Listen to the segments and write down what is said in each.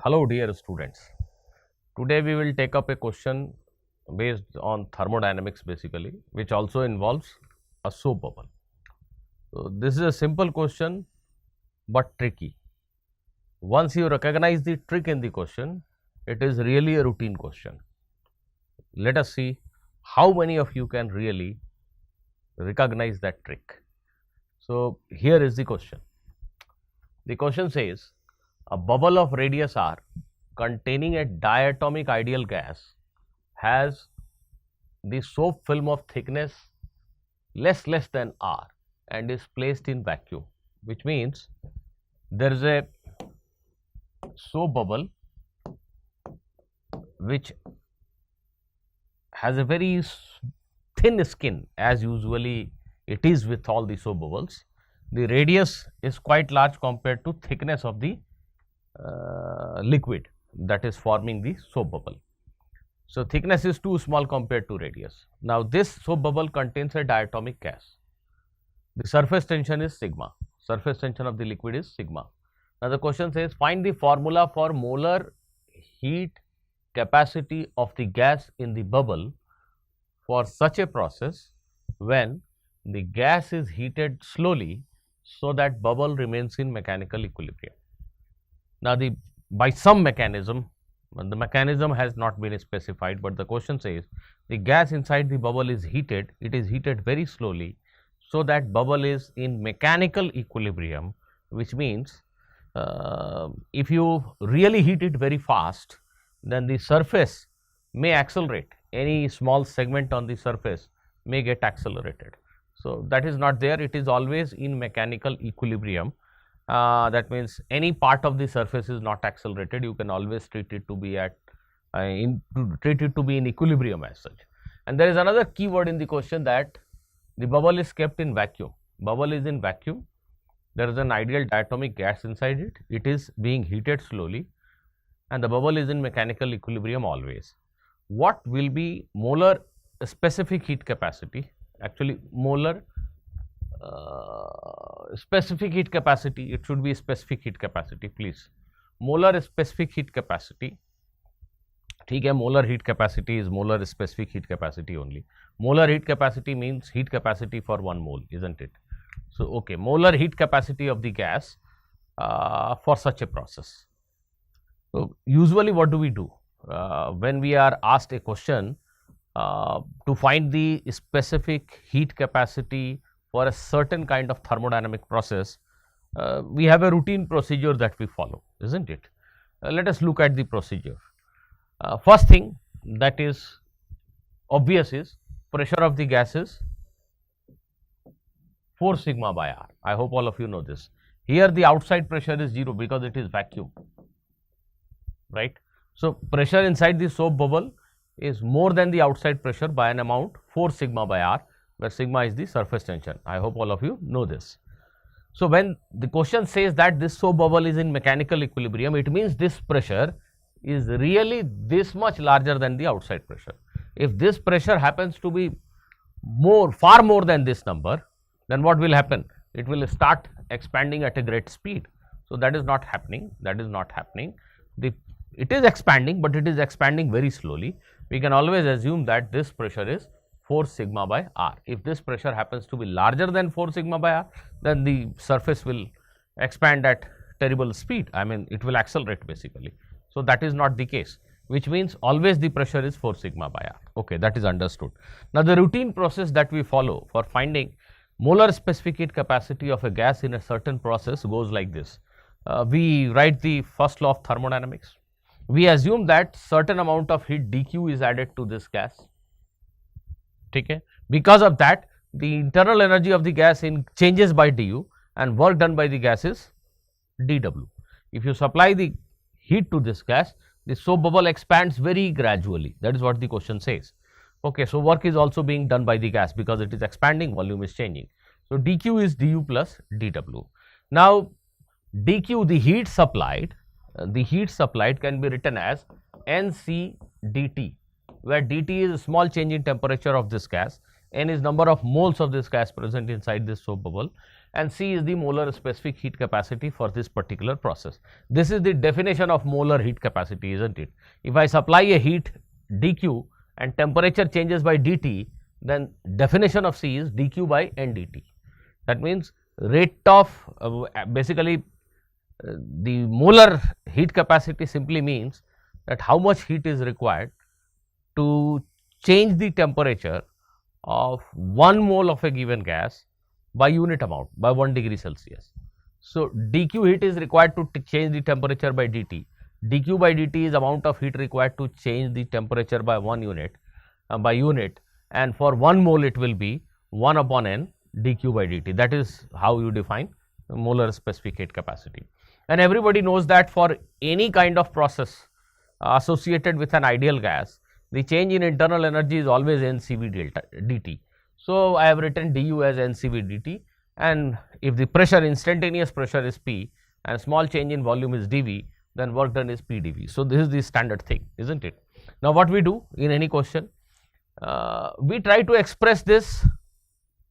Hello dear students, today we will take up a question based on thermodynamics basically, which also involves a soap bubble. So, this is a simple question but tricky. Once you recognize the trick in the question, it is really a routine question. Let us see how many of you can really recognize that trick. So, here is the question. The question says, a bubble of radius r containing a diatomic ideal gas has the soap film of thickness less than r and is placed in vacuum, which means there is a soap bubble which has a very thin skin, as usually it is with all the soap bubbles. The radius is quite large compared to thickness of the liquid that is forming the soap bubble. So, thickness is too small compared to radius. Now, this soap bubble contains a diatomic gas. The surface tension is sigma. Surface tension of the liquid is sigma. Now, the question says find the formula for molar heat capacity of the gas in the bubble for such a process when the gas is heated slowly so that bubble remains in mechanical equilibrium. Now, by some mechanism, the mechanism has not been specified, but the question says the gas inside the bubble is heated, it is heated very slowly so that bubble is in mechanical equilibrium, which means if you really heat it very fast, then the surface may accelerate, any small segment on the surface may get accelerated. So, that is not there, it is always in mechanical equilibrium. That means any part of the surface is not accelerated, you can always treat it to be at in equilibrium as such. And there is another key word in the question, that the bubble is kept in vacuum. Bubble is in vacuum, there is an ideal diatomic gas inside it, it is being heated slowly and the bubble is in mechanical equilibrium always. What will be molar specific heat capacity? Actually, molar specific heat capacity, it should be specific heat capacity, please. Molar specific heat capacity, ठीक है, molar heat capacity is molar specific heat capacity only. Molar heat capacity means heat capacity for 1 mole, isn't it? So, okay, molar heat capacity of the gas for such a process. So, usually what do we do when we are asked a question to find the specific heat capacity for a certain kind of thermodynamic process? We have a routine procedure that we follow, isn't it? Let us look at the procedure. First thing that is obvious is pressure of the gas is 4 sigma by r. I hope all of you know this. Here the outside pressure is 0 because it is vacuum, right? So, pressure inside the soap bubble is more than the outside pressure by an amount 4 sigma by r, where sigma is the surface tension. I hope all of you know this. So, when the question says that this soap bubble is in mechanical equilibrium, it means this pressure is really this much larger than the outside pressure. If this pressure happens to be far more than this number, then what will happen? It will start expanding at a great speed. So, that is not happening, that is not happening. It is expanding, but it is expanding very slowly. We can always assume that this pressure is 4 sigma by r. If this pressure happens to be larger than 4 sigma by r, then the surface will expand at terrible speed. I mean, it will accelerate basically. So, that is not the case, which means always the pressure is 4 sigma by r. Okay, that is understood. Now, the routine process that we follow for finding molar specific heat capacity of a gas in a certain process goes like this. We write the first law of thermodynamics. We assume that certain amount of heat dq is added to this gas. Okay. Because of that, the internal energy of the gas changes by du and work done by the gas is dw. If you supply the heat to this gas, the soap bubble expands very gradually. That is what the question says. Okay, so work is also being done by the gas because it is expanding, volume is changing. So, dq is du plus dw. Now, dq, the heat supplied can be written as Nc dt, where dt is a small change in temperature of this gas, n is number of moles of this gas present inside this soap bubble, and C is the molar specific heat capacity for this particular process. This is the definition of molar heat capacity, isn't it? If I supply a heat dq and temperature changes by dt, then definition of C is dq by ndt. That means rate of basically the molar heat capacity simply means that how much heat is required to change the temperature of 1 mole of a given gas by unit amount, by 1 degree Celsius. So, dq heat is required to change the temperature by dt. dq by dt is amount of heat required to change the temperature by 1 unit, and for 1 mole it will be 1 upon n dq by dt. That is how you define molar specific heat capacity. And everybody knows that for any kind of process associated with an ideal gas, the change in internal energy is always NCV delta dt. So, I have written du as NCV dt, and if the pressure, instantaneous pressure is P and small change in volume is dV, then work done is P dV. So, this is the standard thing, isn't it? Now, what we do in any question, we try to express this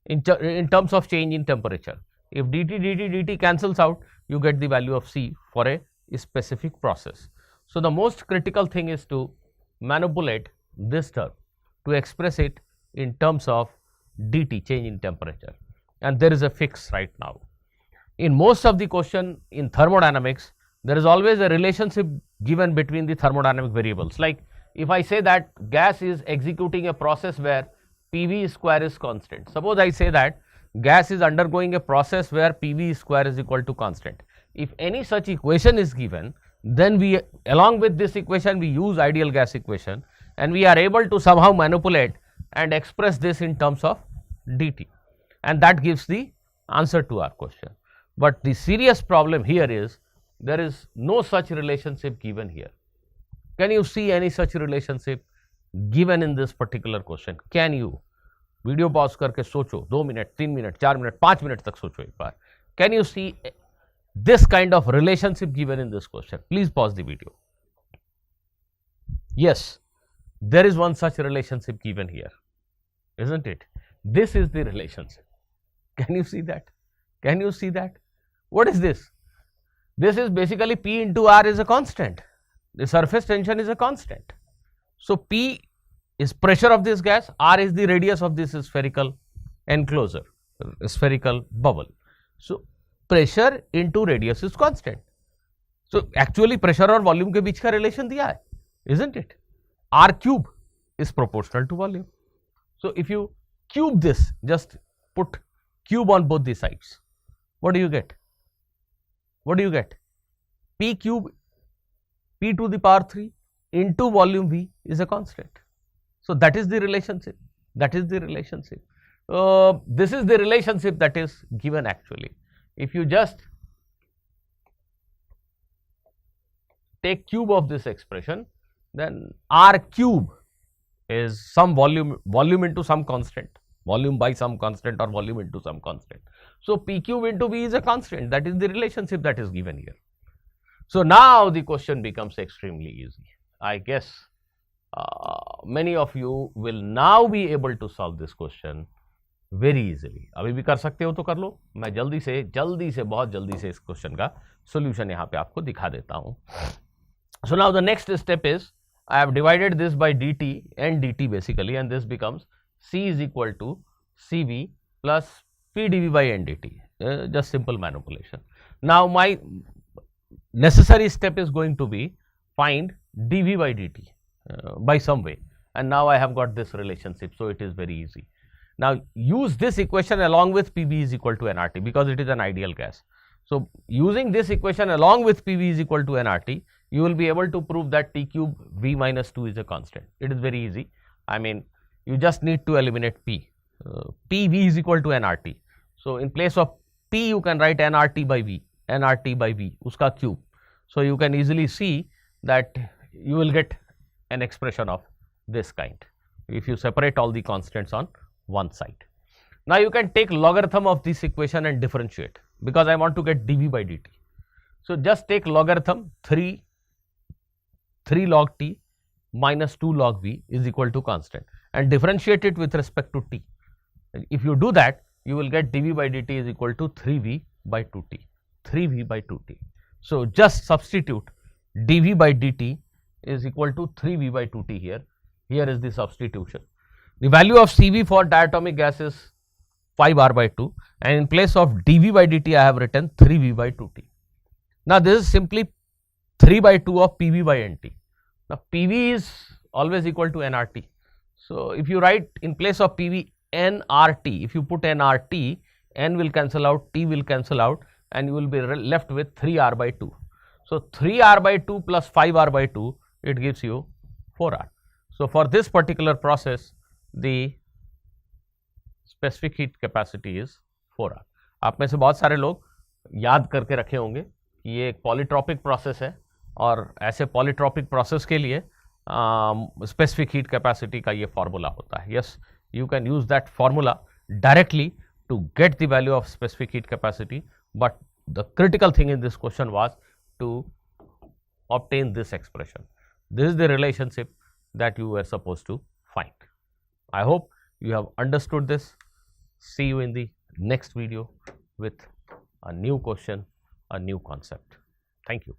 in terms of change in temperature. If dt cancels out, you get the value of C for a specific process. So, the most critical thing is to manipulate this term to express it in terms of dt, change in temperature, and there is a fix right now. In most of the question in thermodynamics, there is always a relationship given between the thermodynamic variables. Like if I say that gas is executing a process where PV square is constant. Suppose I say that gas is undergoing a process where PV square is equal to constant. If any such equation is given, then we, along with this equation, we use ideal gas equation, and we are able to somehow manipulate and express this in terms of dt, and that gives the answer to our question. But the serious problem here is there is no such relationship given here. Can you see any such relationship given in this particular question? Can you? Video pause करके सोचो, 2 minute, 3 minute, 4 minute, 5 minute तक सोचो एक बार. Can you see this kind of relationship given in this question? Please pause the video. Yes, there is one such relationship given here, isn't it? This is the relationship. Can you see that? Can you see that? What is this? This is basically P into R is a constant. The surface tension is a constant. So, P is pressure of this gas, R is the radius of this spherical enclosure, spherical bubble. So, pressure into radius is constant. So, actually pressure और volume के बीच का relation दिया है, isn't it? R cube is proportional to volume. So, if you cube this, just put cube on both the sides, what do you get? What do you get? P cube, P to the power 3 into volume V is a constant. So, that is the relationship. That is the relationship. This is the relationship that is given actually. If you just take cube of this expression, then R cube is some volume into some constant, volume by some constant or volume into some constant. So, P cube into V is a constant. That is the relationship that is given here. So, now the question becomes extremely easy. I guess many of you will now be able to solve this question very easily. अभी भी कर सकते हो तो कर लो. मैं जल्दी से बहुत जल्दी से इस क्वेश्चन का सॉल्यूशन यहाँ पे आपको दिखा देता हूँ. So now the next step is I have divided this by dt and dt basically, and this becomes C is equal to Cv plus P dV by n dt. Just simple manipulation. Now my necessary step is going to be find dV by dt by some way, and now I have got this relationship, so it is very easy. Now use this equation along with PV is equal to nRT because it is an ideal gas. So using this equation along with PV is equal to nRT, you will be able to prove that T cube V minus 2 is a constant. It is very easy. I mean, you just need to eliminate P. PV is equal to nRT. So in place of P, you can write nRT by V, nRT by V, uska cube. So you can easily see that you will get an expression of this kind if you separate all the constants on one side. Now you can take logarithm of this equation and differentiate because I want to get dV by dt. So just take logarithm 3 log t minus 2 log v is equal to constant and differentiate it with respect to t. If you do that, you will get dV by dt is equal to 3V by 2t, 3V by 2t. So, just substitute dV by dt is equal to 3V by 2t here. Here is the substitution. The value of Cv for diatomic gas is 5R by 2, and in place of dV by dt I have written 3V by 2t. Now, this is simply 3 by 2 of PV by NT. Now, PV is always equal to nRT. So, if you write in place of PV nRT, if you put nRT, n will cancel out, t will cancel out, and you will be left with 3R by 2. So, 3R by 2 plus 5R by 2, it gives you 4R. So, for this particular process, the specific heat capacity is 4R. आप में से बहुत सारे लोग याद करके रखे होंगे कि ये एक पॉलीट्रॉपिक प्रोसेस है और ऐसे पॉलीट्रॉपिक प्रोसेस के लिए स्पेसिफिक हीट कैपेसिटी का ये फॉर्मूला होता है. Yes, you can use that formula directly to get the value of specific heat capacity, but the critical thing in this question was to obtain this expression. This is the relationship that you were supposed to find. I hope you have understood this. See you in the next video with a new question, a new concept. Thank you.